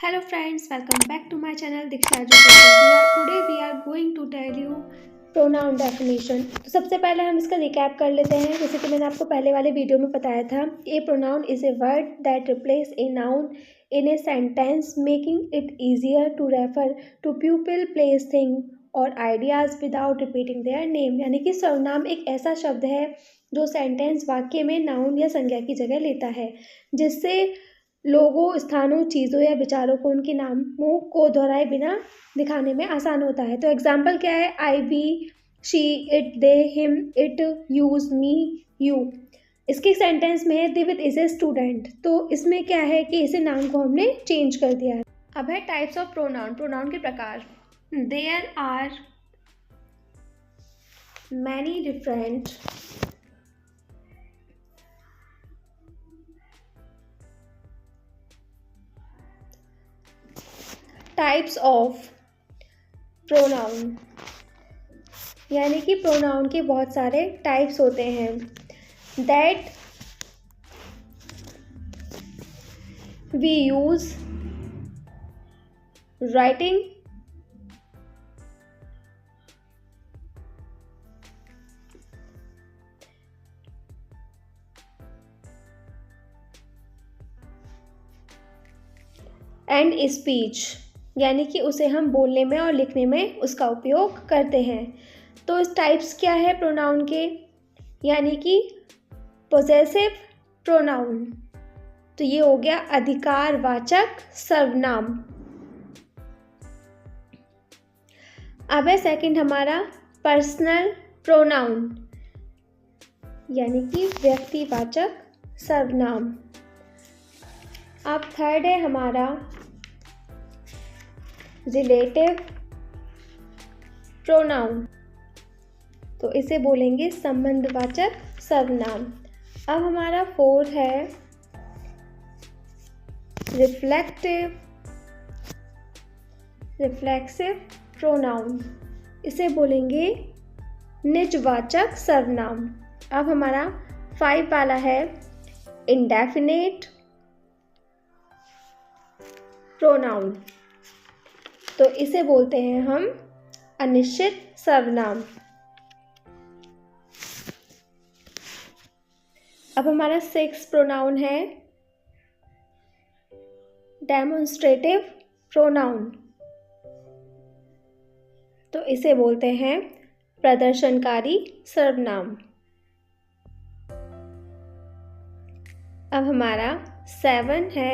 Hello friends, welcome back to my channel Diksha Education. Today we are going to tell you pronoun definition. तो सबसे पहले हम इसका recap कर लेते हैं। जैसे कि मैंने आपको पहले वाले वीडियो में बताया था, a pronoun is a word that replaces a noun in a sentence making it easier to refer to people place thing और ideas without repeating their name. यानी कि सर्वनाम एक ऐसा शब्द है जो सेंटेंस वाक्य में नाउन या संज्ञा की जगह लेता है, जिससे लोगों, स्थानों, चीज़ों या विचारों को उनके नामों को दोहराए बिना दिखाने में आसान होता है। तो एग्जाम्पल क्या है? I, we, she, it, they, him, it, use, me, you. इसके सेंटेंस में है दिविद इज ए स्टूडेंट। तो इसमें क्या है कि इसे नाम को हमने चेंज कर दिया है। अब है टाइप्स ऑफ प्रोनाउन, प्रोनाउन के प्रकार। There are many different types of pronoun, यानी कि प्रोनाउन के बहुत सारे टाइप्स होते हैं। That we use writing and speech, यानी कि उसे हम बोलने में और लिखने में उसका उपयोग करते हैं। तो इस टाइप्स क्या है प्रोनाउन के? यानी कि पोजेसिव प्रोनाउन, तो ये हो गया अधिकारवाचक सर्वनाम। अब है सेकंड हमारा पर्सनल प्रोनाउन, यानी कि व्यक्तिवाचक सर्वनाम। अब थर्ड है हमारा रिलेटिव प्रोनाउन, तो इसे बोलेंगे संबंधवाचक सर्वनाम। अब हमारा फोर्थ है रिफ्लेक्सिव प्रोनाउन, इसे बोलेंगे निजवाचक सर्वनाम। अब हमारा 5 वाला है इंडेफिनेट प्रोनाउन, तो इसे बोलते हैं हम अनिश्चित सर्वनाम। अब हमारा 6 प्रोनाउन है डेमोन्स्ट्रेटिव प्रोनाउन, तो इसे बोलते हैं प्रदर्शनकारी सर्वनाम। अब हमारा 7 है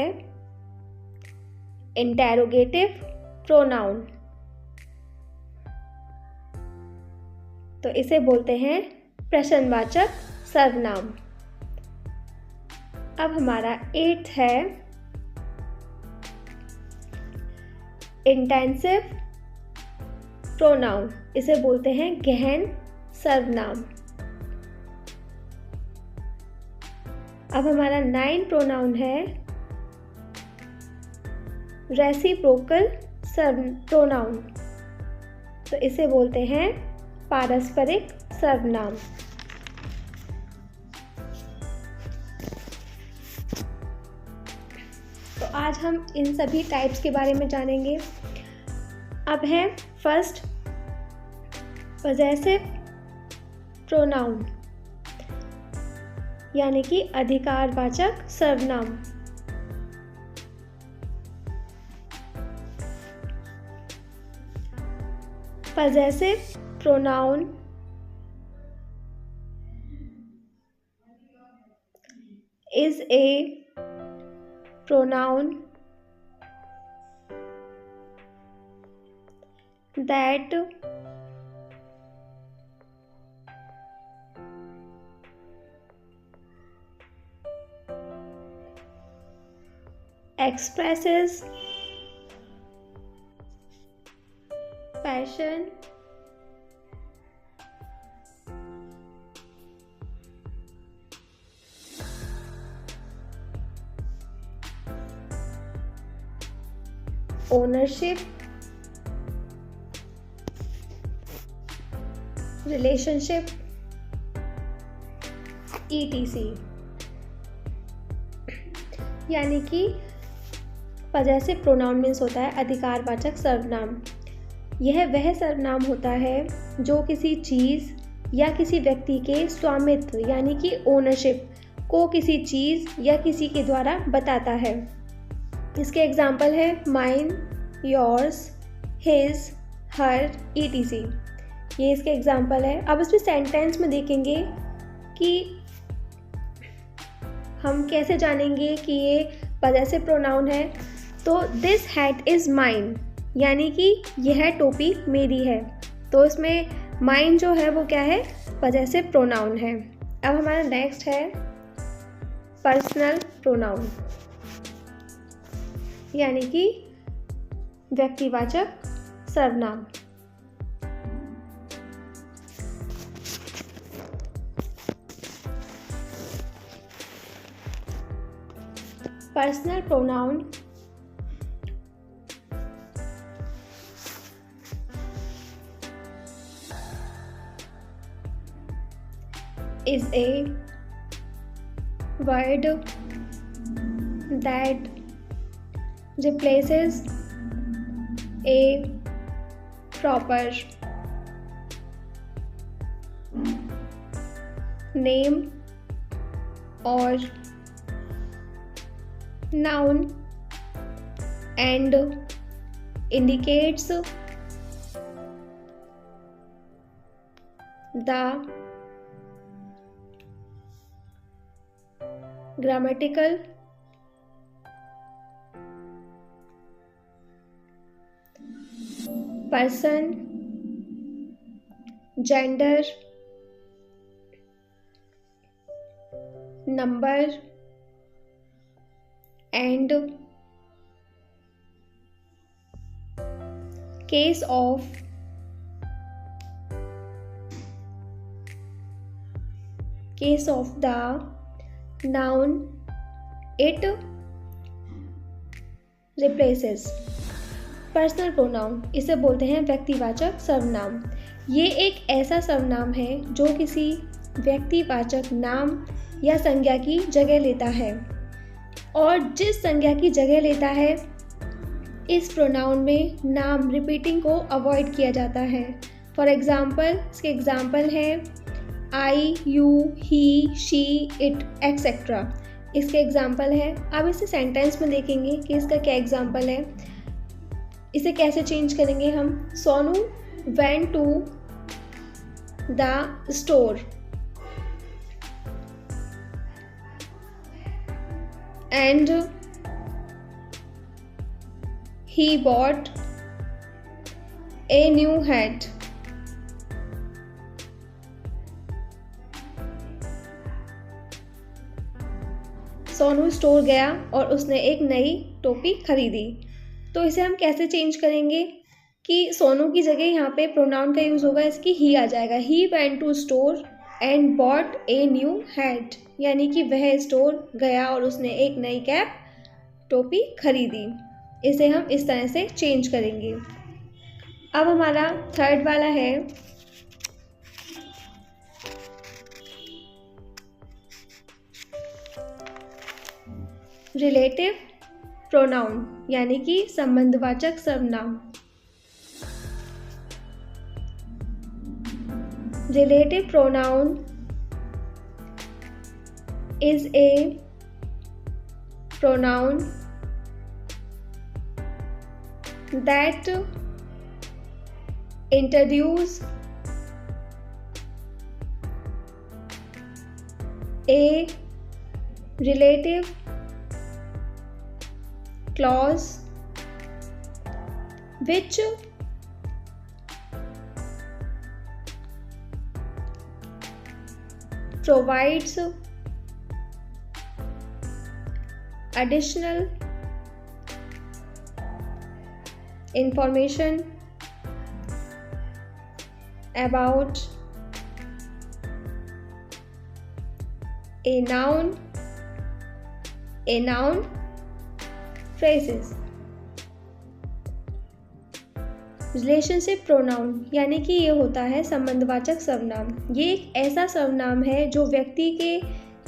इंटेरोगेटिव प्रोनाउन, तो इसे बोलते हैं प्रश्नवाचक सर्वनाम। अब हमारा 8 है इंटेंसिव प्रोनाउन, इसे बोलते हैं गहन सर्वनाम। अब हमारा 9 प्रोनाउन है रेसिप्रोकल प्रोनाउन, तो इसे बोलते हैं पारस्परिक सर्वनाम। तो आज हम इन सभी टाइप्स के बारे में जानेंगे। अब है फर्स्ट पॉजेसिव प्रोनाउन, यानी कि अधिकारवाचक सर्वनाम। Possessive pronoun is a pronoun that expresses passion, ownership, relationship, etc. यानी कि पजेसिव प्रोनाउन मीन्स होता है अधिकारवाचक सर्वनाम। यह वह सर्वनाम होता है जो किसी चीज़ या किसी व्यक्ति के स्वामित्व यानी कि ओनरशिप को किसी चीज़ या किसी के द्वारा बताता है। इसके एग्जाम्पल है माइन, योर्स, हिज, हर, etc। ये इसके एग्जाम्पल है। अब इसमें सेंटेंस में देखेंगे कि हम कैसे जानेंगे कि ये पजेसिव प्रोनाउन है। तो दिस हैट इज़ माइन, यानी कि यह टोपी मेरी है। तो इसमें माइन जो है वो क्या है, पजेसिव प्रोनाउन है। अब हमारा नेक्स्ट है पर्सनल प्रोनाउन, यानी कि व्यक्तिवाचक सर्वनाम। Personal pronoun is a word that replaces a proper name or noun and indicates the grammatical, person, gender, number and case of the noun it replaces। Personal pronoun इसे बोलते हैं व्यक्तिवाचक सर्वनाम। ये एक ऐसा सर्वनाम है जो किसी व्यक्तिवाचक नाम या संज्ञा की जगह लेता है, और जिस संज्ञा की जगह लेता है इस प्रोनाउन में नाम रिपीटिंग को अवॉइड किया जाता है। फॉर एग्ज़ाम्पल, इसके एग्ज़ाम्पल हैं I, you, he, she, it, etcetera. इसके एग्जाम्पल है। अब इसे सेंटेंस में देखेंगे कि इसका क्या एग्जाम्पल है। इसे कैसे चेंज करेंगे हम। Sonu went to the store and he bought a new hat. Sonu store गया और उसने एक नई टोपी खरीदी। तो इसे हम कैसे चेंज करेंगे कि सोनू की जगह यहाँ पे प्रोनाउन का यूज़ होगा, इसकी ही आ जाएगा। He went to store and bought a new hat, यानी कि वह स्टोर गया और उसने एक नई कैप टोपी खरीदी। इसे हम इस तरह से चेंज करेंगे। अब हमारा थर्ड वाला है रिलेटिव प्रोनाउन, यानी कि संबंधवाचक सर्वनाम। Relative pronoun is a pronoun that introduce a relative clause which provides additional information about a noun phrases। Relationship pronoun यानी कि ये होता है संबंधवाचक सर्वनाम। ये एक ऐसा सर्वनाम है जो व्यक्ति के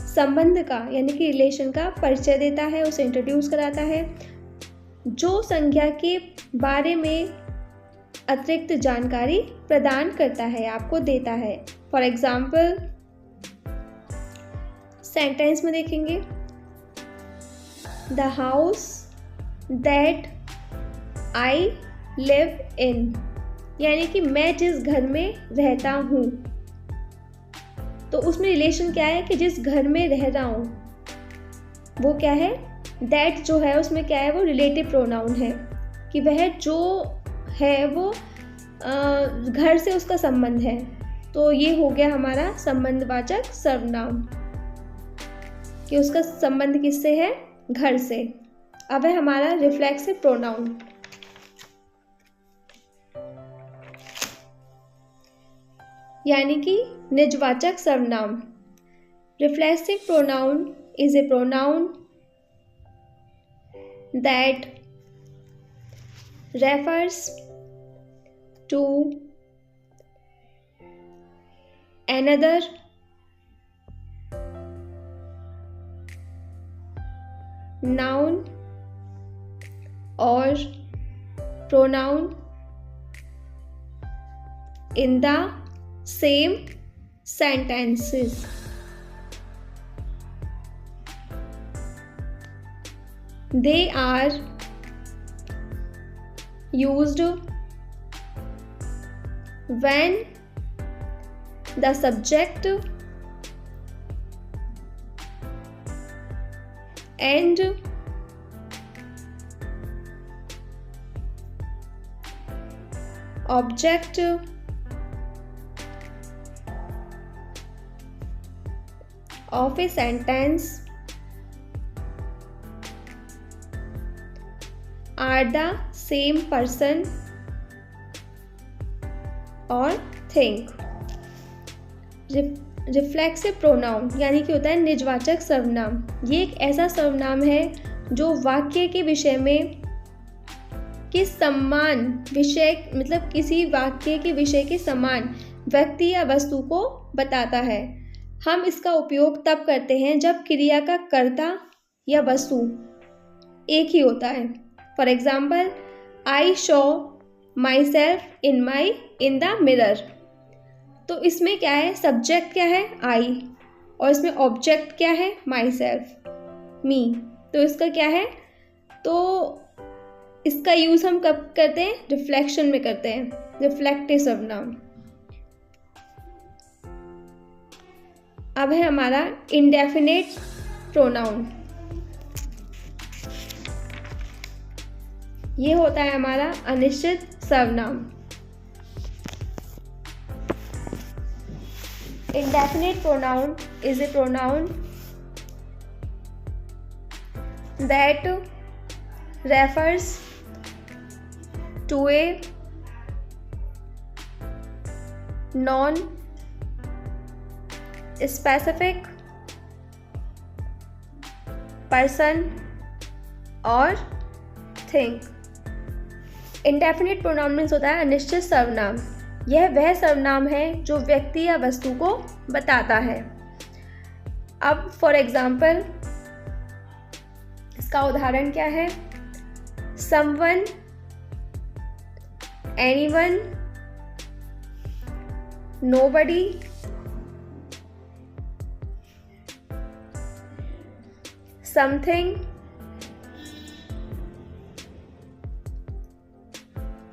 संबंध का यानी कि रिलेशन का परिचय देता है, उसे इंट्रोड्यूस कराता है। जो संज्ञा के बारे में अतिरिक्त जानकारी प्रदान करता है, आपको देता है। फॉर एग्जाम्पल सेंटेंस में देखेंगे, the house that I live in, यानी कि मैं जिस घर में रहता हूँ। तो उसमें रिलेशन क्या है कि जिस घर में रह रहा हूँ वो क्या है, दैट जो है उसमें क्या है, वो रिलेटिव प्रोनाउन है कि वह जो है वो घर से उसका संबंध है। तो ये हो गया हमारा संबंधवाचक सर्वनाम कि उसका संबंध किससे है, घर से। अब है हमारा रिफ्लेक्सिव प्रोनाउन। यानी कि निजवाचक सर्वनाम। Reflexive pronoun is A pronoun that refers to another noun or pronoun in the same sentences. They are used when the subject and object of a sentence are the same person or thing. Reflexive pronoun यानी कि होता है निजवाचक सर्वनाम। ये एक ऐसा सर्वनाम है जो वाक्य के विषय में के समान विषय, मतलब किसी वाक्य के विषय के समान व्यक्ति या वस्तु को बताता है। हम इसका उपयोग तब करते हैं जब क्रिया का कर्ता या वस्तु एक ही होता है। For example, I Shaw my self in the mirror. तो इसमें क्या है, सब्जेक्ट क्या है, आई, और इसमें ऑब्जेक्ट क्या है, माई सेल्फ, मी। तो इसका क्या है, तो इसका यूज़ हम कब करते हैं, रिफ्लेक्शन में करते हैं, रिफ्लेक्टिव सर्वनाम। अब है हमारा इंडेफिनिट प्रोनाउन। ये होता है हमारा अनिश्चित सर्वनाम। Indefinite pronoun is a pronoun that refers to a non-specific person or thing. Indefinite pronoun means होता है अनिश्चित सर्वनाम। यह वह सर्वनाम है जो व्यक्ति या वस्तु को बताता है। अब फॉर एग्जाम्पल इसका उदाहरण क्या है, someone, anyone, nobody, something,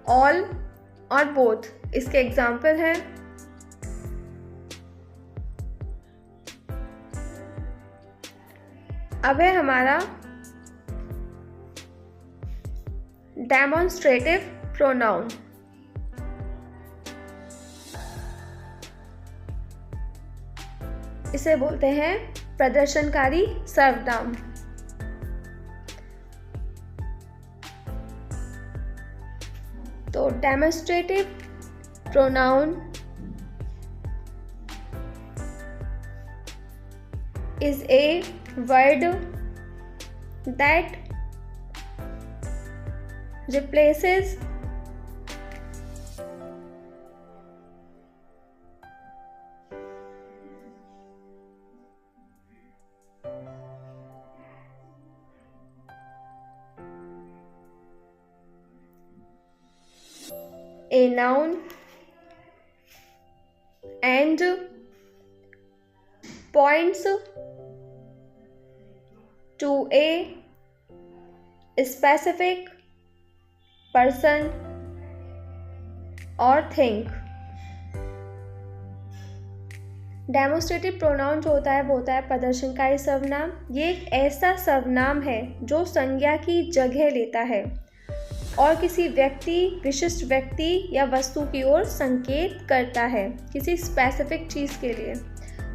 all और बोथ इसके एग्जाम्पल हैं। अब है हमारा डेमोन्स्ट्रेटिव प्रोनाउन। इसे बोलते हैं प्रदर्शनकारी सर्वनाम। तो demonstrative pronoun is a word that replaces a noun and points to a specific person or thing। Demonstrative pronoun जो होता है वो होता है प्रदर्शनकारी सर्वनाम। ये एक ऐसा सर्वनाम है जो संज्ञा की जगह लेता है और किसी व्यक्ति, विशिष्ट व्यक्ति या वस्तु की ओर संकेत करता है, किसी स्पेसिफिक चीज़ के लिए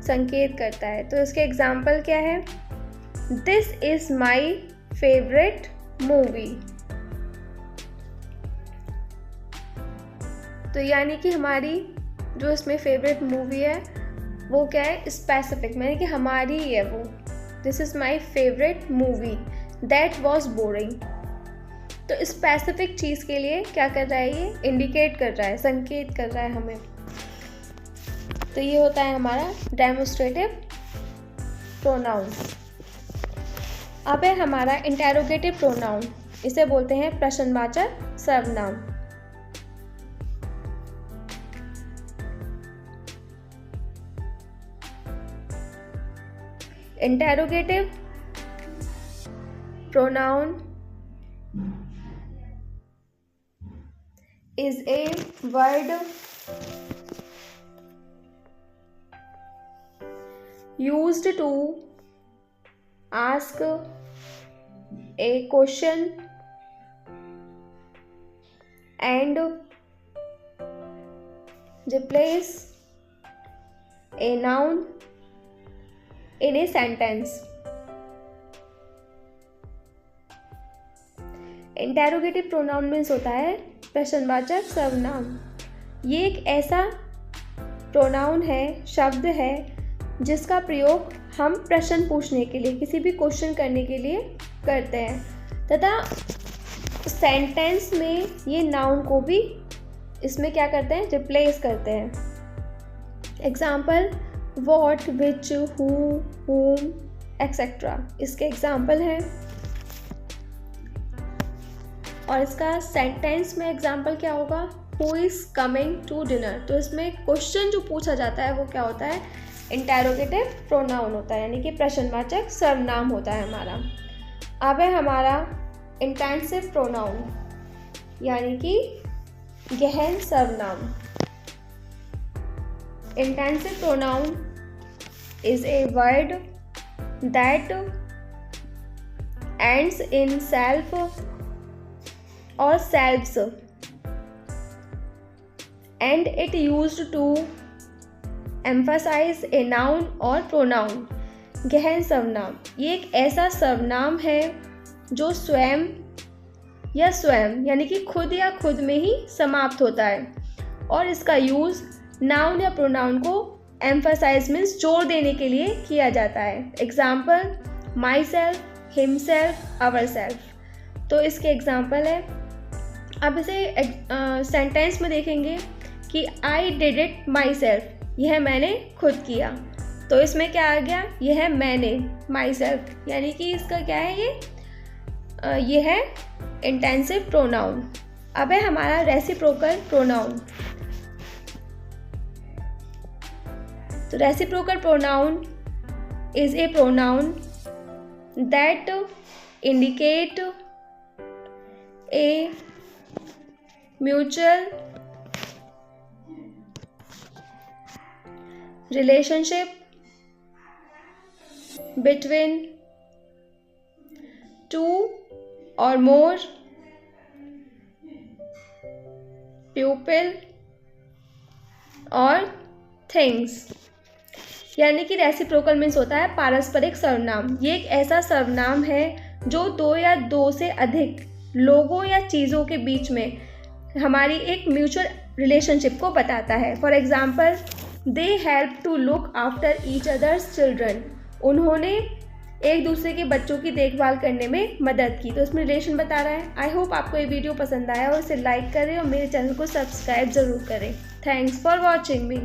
संकेत करता है। तो इसके एग्जाम्पल क्या है? This is my favourite movie. तो यानी कि हमारी जो इसमें फेवरेट मूवी है वो क्या है? स्पेसिफिक, यानी कि हमारी ही है वो। This is my favourite movie that was boring. तो स्पेसिफिक चीज़ के लिए क्या कर रहा है? ये इंडिकेट कर रहा है, संकेत कर रहा है हमें। तो ये होता है हमारा डेमोस्ट्रेटिव प्रोनाउन। अब है हमारा इंटेरोगेटिव प्रोनाउन। इसे बोलते हैं प्रश्नवाचक सर्वनाम। Interrogative pronoun is a word used to ask a question and replace a noun in a sentence। Interrogative pronoun means होता है प्रश्नवाचक सर्वनाम। ये एक ऐसा प्रोनाउन है, शब्द है, जिसका प्रयोग हम प्रश्न पूछने के लिए, किसी भी क्वेश्चन करने के लिए करते हैं तथा सेंटेंस में ये नाउन को भी इसमें क्या करते हैं? रिप्लेस करते हैं। Example what, which, who, whom, etcetera इसके एग्जाम्पल हैं। और इसका सेंटेंस में एग्जाम्पल क्या होगा? Who is coming to dinner. तो इसमें क्वेश्चन जो पूछा जाता है वो क्या होता है? इंटेरोगेटिव प्रोनाउन होता है, यानी कि प्रश्नवाचक सर्वनाम होता है हमारा। अब है हमारा इंटेंसिव प्रोनाउन, यानी कि गहन सर्वनाम। Intensive pronoun is a word that ends in self or selves and it used to emphasize a noun or pronoun। गहन सर्वनाम ये एक ऐसा सर्वनाम है जो स्वयं या स्वयं यानी कि खुद या खुद में ही समाप्त होता है और इसका यूज़ नाउन या प्रोनाउन को एम्फसाइज मीन्स जोर देने के लिए किया जाता है। Example myself, himself, ourself. तो इसके एग्जाम्पल है। अब इसे सेंटेंस में देखेंगे कि I did it my self, यह मैंने खुद किया। तो इसमें क्या आ गया? यह है मैंने, माई सेल्फ, यानी कि इसका क्या है? ये है इंटेंसिव प्रोनाउन। अब है हमारा रेसिप्रोकल प्रोनाउन। तो reciprocal pronoun is A pronoun that indicate a mutual relationship between two or more people or things। यानी कि रेसिप्रोकल मीन्स होता है पारस्परिक सर्वनाम। ये एक ऐसा सर्वनाम है जो दो या दो से अधिक लोगों या चीज़ों के बीच में हमारी एक म्यूचुअल रिलेशनशिप को बताता है। For example they help to look after each others children. उन्होंने एक दूसरे के बच्चों की देखभाल करने में मदद की। तो इसमें रिलेशन बता रहा है। आई होप आपको ये वीडियो पसंद आया और इसे लाइक करें और मेरे चैनल को सब्सक्राइब ज़रूर करें। Thanks for watching me.